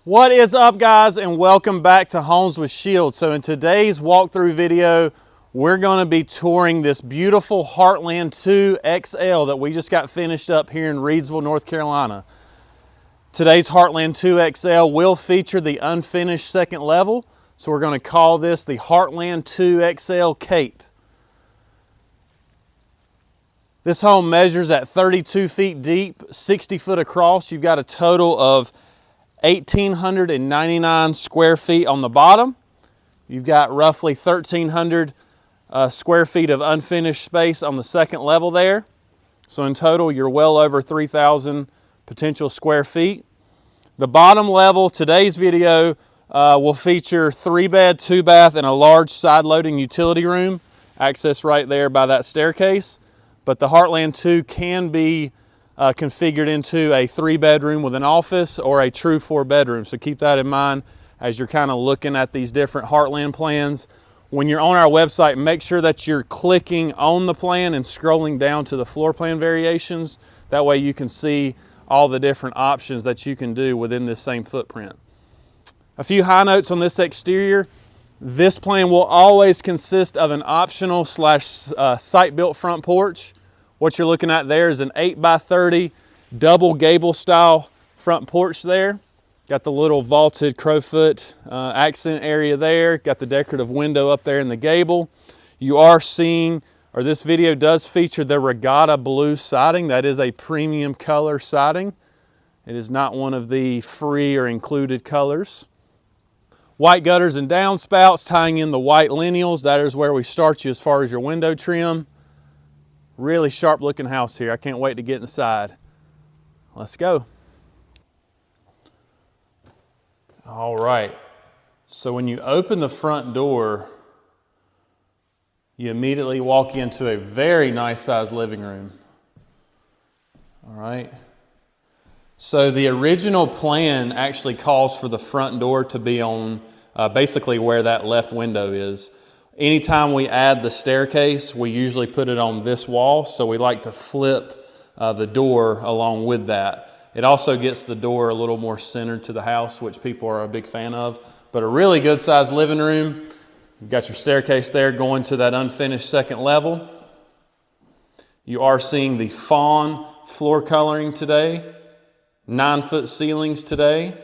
What is up, guys, and welcome back to Homes with Shield. So in today's walkthrough video, we're going to be touring this beautiful Heartland 2 XL that we just got finished up here in Reidsville, North Carolina. Today's Heartland 2 XL will feature the unfinished second level, so we're going to call this the Heartland 2 XL Cape. This home measures at 32 feet deep, 60 foot across. You've got a total of 1,899 square feet on the bottom. You've got roughly 1,300 square feet of unfinished space on the second level there. So in total, you're well over 3,000 potential square feet. The bottom level, today's video, will feature 3-bed, 2-bath, and a large side-loading utility room. Access right there by that staircase. But the Heartland 2 can be configured into a 3-bedroom with an office or a true 4-bedroom. So keep that in mind as you're kind of looking at these different Heartland plans. When you're on our website, make sure that you're clicking on the plan and scrolling down to the floor plan variations. That way you can see all the different options that you can do within this same footprint. A few high notes on this exterior. This plan will always consist of an optional site-built front porch. What you're looking at there is an 8x30 double gable style front porch there. Got the little vaulted crowfoot accent area there. Got the decorative window up there in the gable. You are seeing, or this video does feature the regatta blue siding. That is a premium color siding. It is not one of the free or included colors. White gutters and downspouts tying in the white lineals. That is where we start you as far as your window trim. Really sharp looking house here. I can't wait to get inside. Let's go. All right. So when you open the front door, you immediately walk into a very nice sized living room. All right. So the original plan actually calls for the front door to be on basically where that left window is. Anytime we add the staircase, we usually put it on this wall, so we like to flip the door along with that. It also gets the door a little more centered to the house, which people are a big fan of. But a really good sized living room. You've got your staircase there going to that unfinished second level. You are seeing the fawn floor coloring today. 9-foot ceilings today.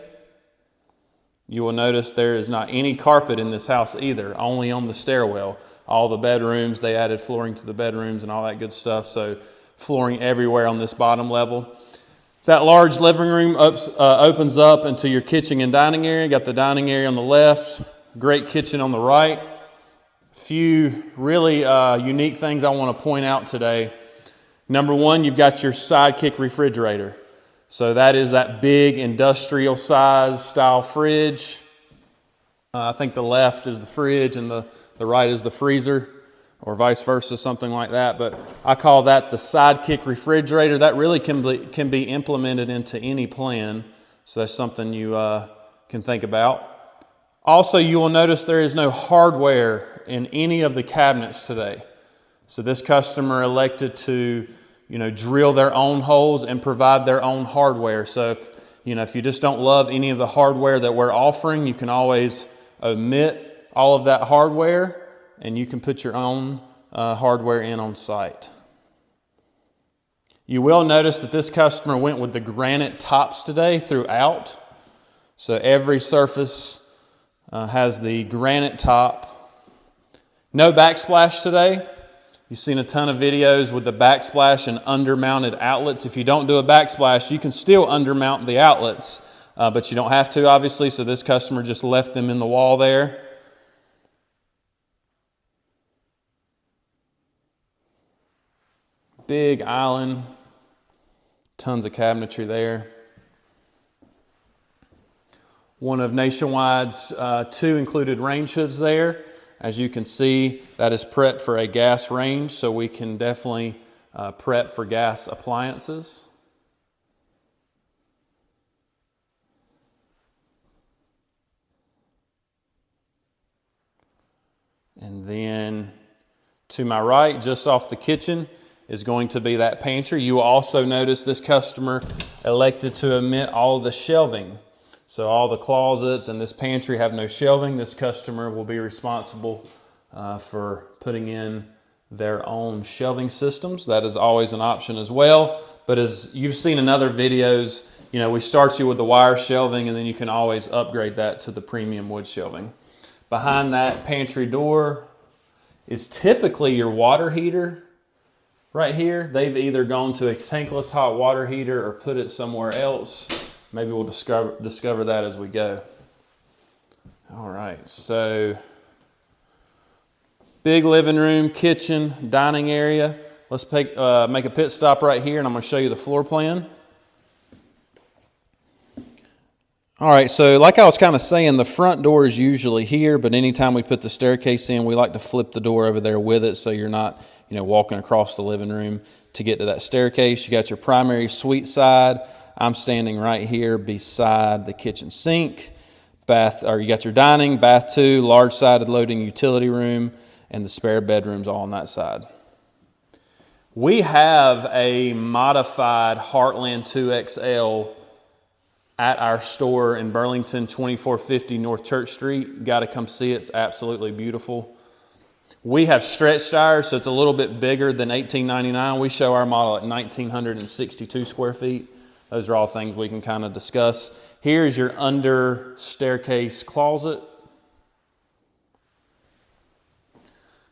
You will notice there is not any carpet in this house either, only on the stairwell. All the bedrooms, they added flooring to the bedrooms and all that good stuff, so flooring everywhere on this bottom level. That large living room opens up into your kitchen and dining area. Got the dining area on the left, great kitchen on the right. A few really unique things I want to point out today. Number one, you've got your Sidekick refrigerator. So that is that big industrial size style fridge. I think the left is the fridge and the right is the freezer, or vice versa, something like that. But I call that the Sidekick refrigerator. That really can be implemented into any plan. So that's something you can think about. Also, you will notice there is no hardware in any of the cabinets today. So this customer elected to drill their own holes and provide their own hardware. So if you just don't love any of the hardware that we're offering, you can always omit all of that hardware and you can put your own hardware in on site. You will notice that this customer went with the granite tops today throughout. So every surface has the granite top. No backsplash today. You've seen a ton of videos with the backsplash and undermounted outlets. If you don't do a backsplash, you can still undermount the outlets, but you don't have to, obviously, so this customer just left them in the wall there. Big island, tons of cabinetry there. One of Nationwide's 2 included range hoods there. As you can see, that is prepped for a gas range, so we can definitely prep for gas appliances. And then to my right, just off the kitchen, is going to be that pantry. You will also notice this customer elected to omit all the shelving. So all the closets and this pantry have no shelving. This customer will be responsible for putting in their own shelving systems. That is always an option as well. But as you've seen in other videos, you know, we start you with the wire shelving and then you can always upgrade that to the premium wood shelving. Behind that pantry door is typically your water heater right here. They've either gone to a tankless hot water heater or put it somewhere else. Maybe we'll discover that as we go. All right, so big living room, kitchen, dining area. Let's make a pit stop right here and I'm gonna show you the floor plan. All right, so like I was kind of saying, the front door is usually here, but anytime we put the staircase in, we like to flip the door over there with it so you're not, you know, walking across the living room to get to that staircase. You got your primary suite side. I'm standing right here beside the kitchen sink. You got your dining, bath 2, large sided loading utility room, and the spare bedrooms all on that side. We have a modified Heartland 2XL at our store in Burlington, 2450 North Church Street. Got to come see it. It's absolutely beautiful. We have stretched ours, so it's a little bit bigger than $18.99. We show our model at 1,962 square feet. Those are all things we can kind of discuss. Here's your under staircase closet.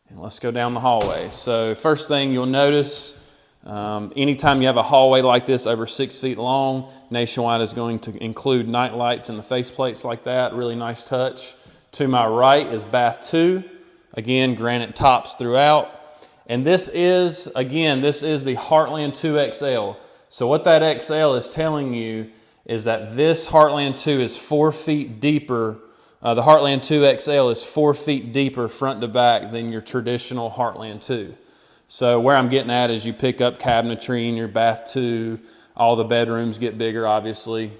And let's go down the hallway. So first thing you'll notice, anytime you have a hallway like this over 6 feet long, Nationwide is going to include night lights and the faceplates like that. Really nice touch. To my right is bath 2. Again, granite tops throughout. And this is the Heartland 2XL. So what that XL is telling you is that this Heartland 2 is 4 feet deeper. The Heartland 2XL is 4 feet deeper front to back than your traditional Heartland 2. So where I'm getting at is you pick up cabinetry in your bath 2. All the bedrooms get bigger, obviously.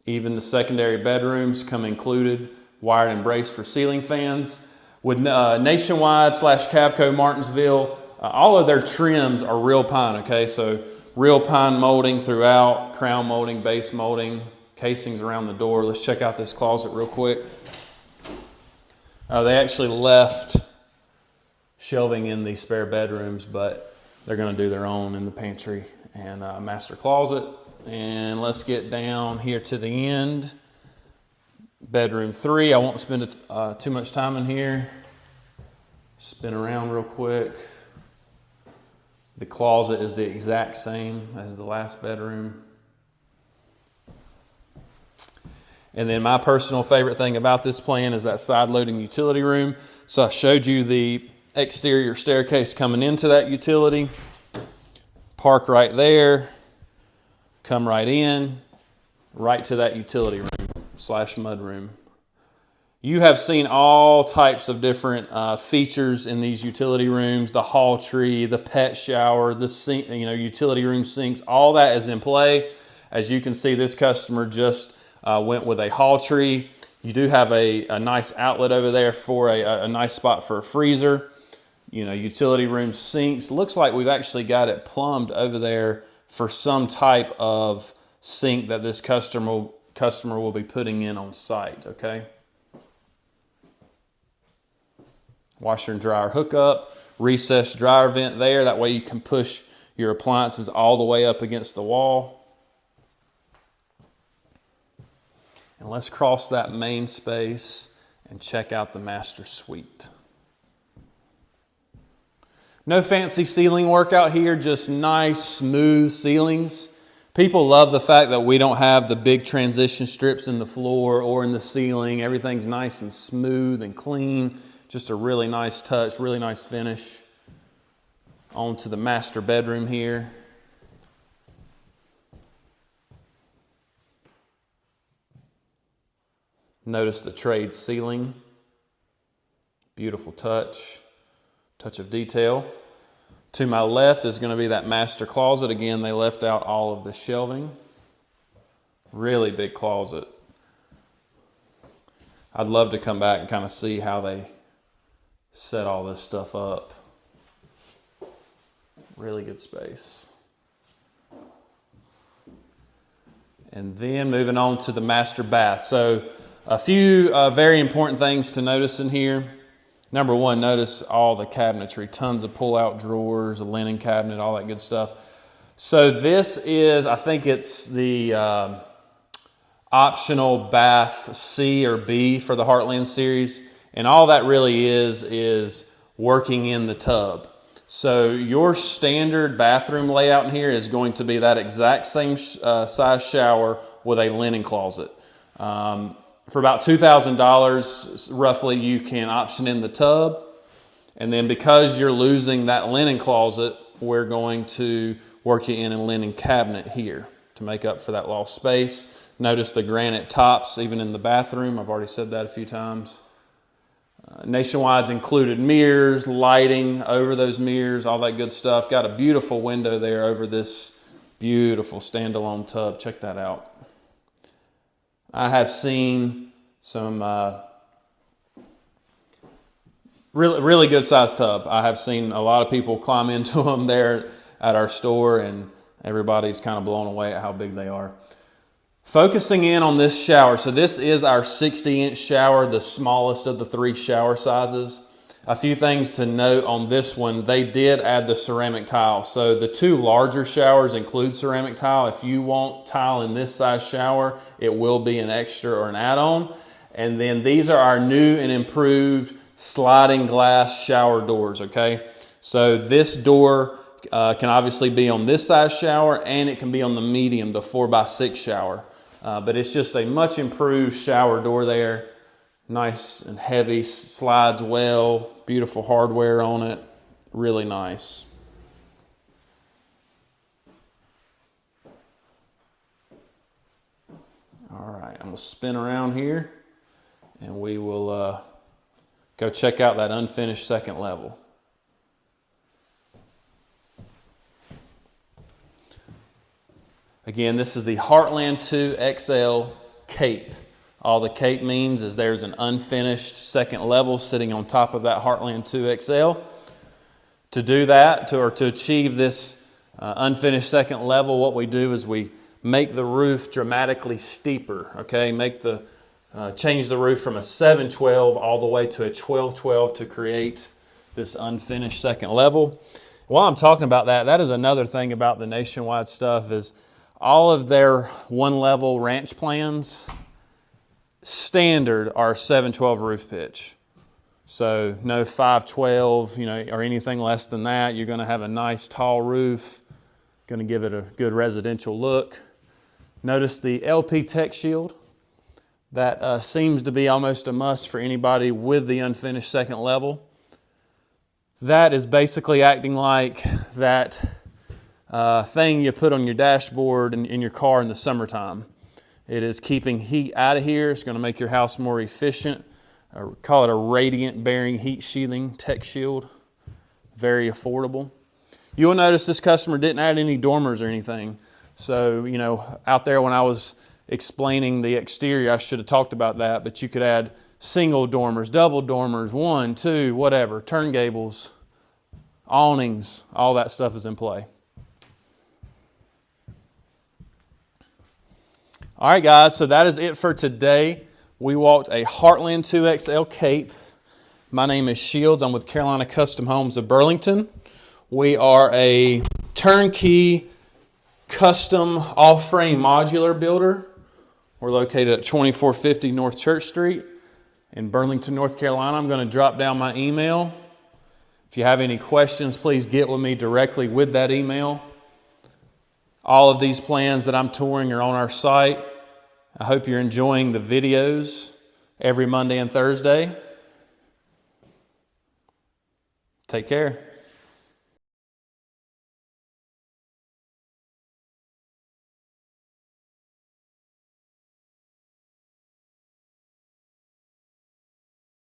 Even the secondary bedrooms come included, wired and braced for ceiling fans. With Nationwide / Cavco Martinsville, all of their trims are real pine, okay? So real pine molding throughout, crown molding, base molding, casings around the door. Let's check out this closet real quick. They actually left shelving in the spare bedrooms, but they're gonna do their own in the pantry and master closet. And let's get down here to the end. Bedroom 3, I won't spend too much time in here. Spin around real quick. The closet is the exact same as the last bedroom. And then my personal favorite thing about this plan is that side loading utility room. So I showed you the exterior staircase coming into that utility. Park right there. Come right in, right to that utility room / mud room. You have seen all types of different features in these utility rooms, the hall tree, the pet shower, the sink, utility room sinks, all that is in play. As you can see, this customer just went with a hall tree. You do have a nice outlet over there for a nice spot for a freezer. Utility room sinks. Looks like we've actually got it plumbed over there for some type of sink that this customer will be putting in on site, okay? Washer and dryer hookup, recessed dryer vent there. That way you can push your appliances all the way up against the wall. And let's cross that main space and check out the master suite. No fancy ceiling work out here, just nice, smooth ceilings. People love the fact that we don't have the big transition strips in the floor or in the ceiling. Everything's nice and smooth and clean. Just a really nice touch, really nice finish. On to the master bedroom here. Notice the trade ceiling. Beautiful touch. Touch of detail. To my left is going to be that master closet. Again, they left out all of the shelving. Really big closet. I'd love to come back and kind of see how they set all this stuff up. Really good space. And then moving on to the master bath. So a few very important things to notice in here. Number one, notice all the cabinetry, tons of pull-out drawers, a linen cabinet, all that good stuff. So this is, I think it's the optional bath C or B for the Heartland series. And all that really is working in the tub. So your standard bathroom layout in here is going to be that exact same size shower with a linen closet. For about $2,000 roughly, you can option in the tub. And then because you're losing that linen closet, we're going to work you in a linen cabinet here to make up for that lost space. Notice the granite tops even in the bathroom. I've already said that a few times. Nationwide's included mirrors, lighting over those mirrors, all that good stuff. Got a beautiful window there over this beautiful standalone tub. Check that out. I have seen some really good sized tub. I have seen a lot of people climb into them there at our store, and everybody's kind of blown away at how big they are. Focusing in on this shower. So this is our 60-inch shower, the smallest of the 3 shower sizes. A few things to note on this one. They did add the ceramic tile. So the 2 larger showers include ceramic tile. If you want tile in this size shower, it will be an extra or an add-on. And then these are our new and improved sliding glass shower doors, okay? So this door can obviously be on this size shower, and it can be on the medium, the 4x6 shower. But it's just a much improved shower door there. Nice and heavy, slides well, beautiful hardware on it. Really nice. All right, I'm gonna spin around here and we will go check out that unfinished second level. Again, this is the Heartland 2 XL Cape. All the Cape means is there's an unfinished second level sitting on top of that Heartland 2 XL. To do that, or to achieve this unfinished second level, what we do is we make the roof dramatically steeper, okay? Change the roof from a 712 all the way to a 1212 to create this unfinished second level. While I'm talking about that, that is another thing about the Nationwide stuff is all of their one-level ranch plans, standard are 712 roof pitch. So no 512, or anything less than that. You're going to have a nice tall roof, going to give it a good residential look. Notice the LP Tech Shield. That seems to be almost a must for anybody with the unfinished second level. That is basically acting like that thing you put on your dashboard in your car in the summertime. It is keeping heat out of here. It's going to make your house more efficient. Call it a radiant bearing heat shielding tech shield. Very affordable. You'll notice this customer didn't add any dormers or anything. So, out there when I was explaining the exterior, I should have talked about that, but you could add single dormers, double dormers, 1, 2, whatever, turn gables, awnings, all that stuff is in play. All right, guys, so that is it for today. We walked a Heartland 2XL Cape. My name is Shields. I'm with Carolina Custom Homes of Burlington. We are a turnkey custom off-frame modular builder. We're located at 2450 North Church Street in Burlington, North Carolina. I'm going to drop down my email. If you have any questions, please get with me directly with that email. All of these plans that I'm touring are on our site. I hope you're enjoying the videos every Monday and Thursday. Take care.